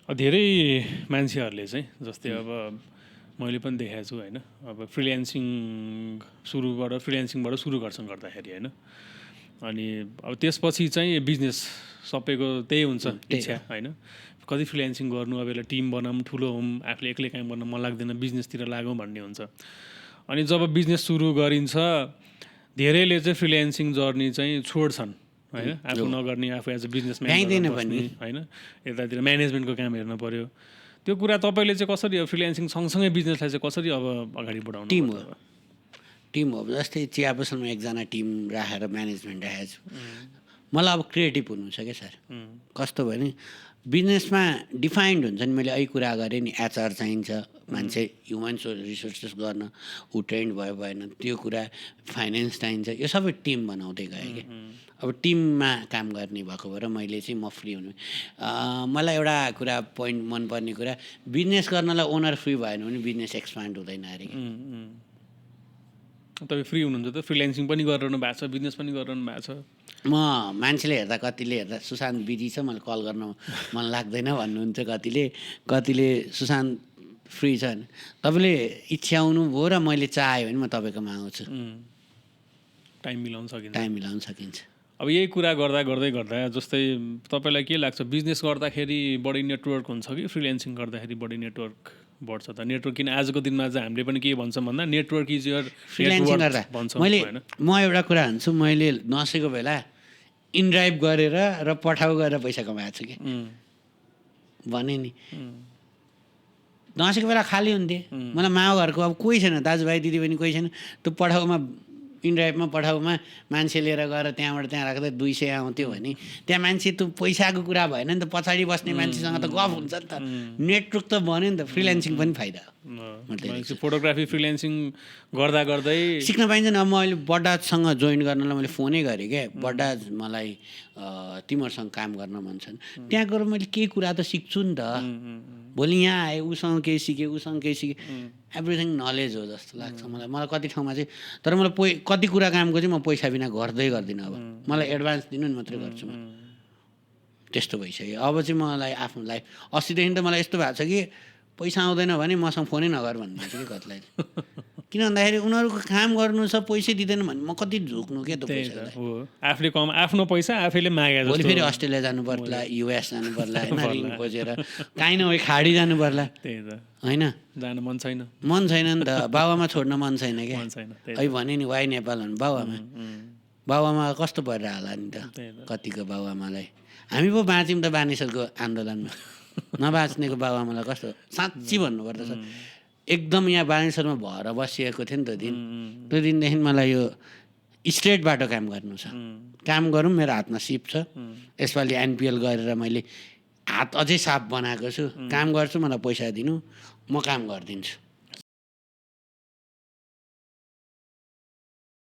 धेरै मान्छेहरूले चाहिँ जस्तै अब मैले पनि देखेको छु होइन, अब फ्रिल्यान्सिङबाट सुरु गर्दाखेरि होइन, अनि अब त्यसपछि चाहिँ बिजनेस सबैको त्यही हुन्छ इच्छा होइन, कति फ्रिल्यान्सिङ गर्नु, अब यसलाई टिम बनाऊँ, ठुलो हौँ, आफूले एक्लै काम गर्न मन लाग्दैन, बिजनेसतिर लागौँ भन्ने हुन्छ। अनि जब बिजनेस सुरु गरिन्छ धेरैले चाहिँ फ्रिल्यान्सिङ जर्नी चाहिँ छोड्छन् होइन, आफू नगर्ने, आफू एज अ बिजनेसम्यान बस्ने होइन, यतातिर म्यानेजमेन्टको काम हेर्नु पऱ्यो। त्यो कुरा तपाईँले चाहिँ कसरी अब फ्रिल्यान्सिङ सँगसँगै बिजनेसलाई चाहिँ कसरी अब अगाडि बढाउनु? टिम हो। जस्तै चिया पसलमा एकजना टिम राखेर म्यानेजमेन्ट राखेको छु। मलाई अब क्रिएटिभ हुनु छ क्या सर। कस्तो भयो नि, बिजनेसमा डिफाइन्ड हुन्छ नि, मैले कुरा गरेँ नि, एचआर चाहिन्छ, मान्छे ह्युमन रिसोर्सेस गर्न ऊ ट्रेन्ड भयो भएन, त्यो कुरा, फाइनेन्स चाहिन्छ, यो सबै टिम बनाउँदै गएँ कि। अब टिममा काम गर्ने भएको भएर मैले चाहिँ म फ्री हुनु। मलाई एउटा कुरा पोइन्ट मनपर्ने कुरा, बिजनेस गर्नलाई ओनर फ्री भएन भने बिजनेस एक्सपान्ड हुँदैन अरे। तपाईँ फ्री हुनुहुन्छ त, फ्रिल्यान्सिङ पनि गरिरहनु भएको छ, बिजनेस पनि गरिरहनु भएको छ। म मान्छेले हेर्दा, कतिले हेर्दा सुशान्त बिजी छ, मलाई कल गर्न मन लाग्दैन भन्नुहुन्छ, कतिले सुशान्त फ्री छ भने तपाईँले इच्छ्याउनु भयो र मैले चाहेँ भने म तपाईँकोमा आउँछु। टाइम मिलाउन सकिन्छ। अब यही कुरा गर्दा जस्तै तपाईँलाई के लाग्छ, बिजनेस गर्दाखेरि बढी नेटवर्क हुन्छ कि फ्रिल्यान्सिङ गर्दाखेरि बढी नेटवर्क बढ्छ त? नेटवर्क किन आजको दिनमा चाहिँ हामीले पनि के भन्छौँ भन्दा नेटवर्क इज यर फ्रिल्यान्सिङ गर्दा म एउटा कुरा भन्छु, मैले नसेको बेला इनड्राइभ गरेर र पठाउ गरेर पैसा कमाएको छु कि भने नि। नसेको बेला खाली हुन्थेँ, मलाई मामा घरको अब कोही छैन, दाजुभाइ दिदीबहिनी कोही छैन, त्यो पठाउमा इनड्राइभमा पठाउमा मान्छे लिएर गएर त्यहाँबाट त्यहाँ राख्दा 200 आउँथ्यो भने त्यहाँ मान्छे त्यो पैसाको कुरा भएन नि त, पछाडि बस्ने मान्छेसँग त गफ हुन्छ नि त, नेटवर्क त बन्यो नि त। फ्रिल्यान्सिङ पनि फाइदा हो। फोटोग्राफी फ्रिल्यान्सिङ गर्दै सिक्न पाइन्छ नि। अब मैले बडाजसँग जोइन गर्नलाई मैले फोनै गरेँ क्या, बडाज मलाई तिमीहरूसँग काम गर्न मन छ, त्यहाँ गएर मैले केही कुरा त सिक्छु नि त। भोलि यहाँ आएँ, उसँग केही सिकेँ, एभ्रिथिङ नलेज हो जस्तो लाग्छ मलाई कति ठाउँमा चाहिँ। तर मलाई कति कुरा कामको चाहिँ म पैसा बिना गर्दिनँ। अब मलाई एडभान्स दिनु नि मात्रै गर्छु म, त्यस्तो भइसक्यो। अब चाहिँ मलाई आफ्नो लाइफ, अस्तिदेखि त मलाई यस्तो भएको छ कि पैसा आउँदैन भने मसँग फोनै नगर भन्नुहुन्छ कि कतिलाई। किन भन्दाखेरि उनीहरूको काम गर्नु छ, पैसै दिँदैन भने म कति झुक्नु क्या त पैसालाई। आफूले आफ्नो पैसा आफैले मागे, भोलि फेरि अस्ट्रेलिया जानु पर्ला, युएस जानु पर्ला होइन, रिङ खोजेर काहीँ न होइ खाडी जानु पर्ला होइन, जान मन छैन नि त। बाबामा छोड्न मन छैन क्या। अहिले भने नि वाइ नेपाल भन्नु, बाबामा कस्तो परेर होला नि त कतिको बाबामालाई। हामी पो बाँच्यौँ त बानेश्वरको आन्दोलनमा, नबाँच्नेको बाबाआमालाई कस्तो साँच्ची भन्नुपर्दा छ। एकदम यहाँ बानेश्वरमा भएर बसिएको थियो नि त्यो दिनदेखि मलाई यो स्ट्रेट बाटो काम गर्नु छ। काम गरौँ, मेरो हातमा सिप छ। यसपालि एनपिएल गरेर मैले हात अझै साफ बनाएको छु। काम गर्छु, मलाई पैसा दिनु, म काम गरिदिन्छु।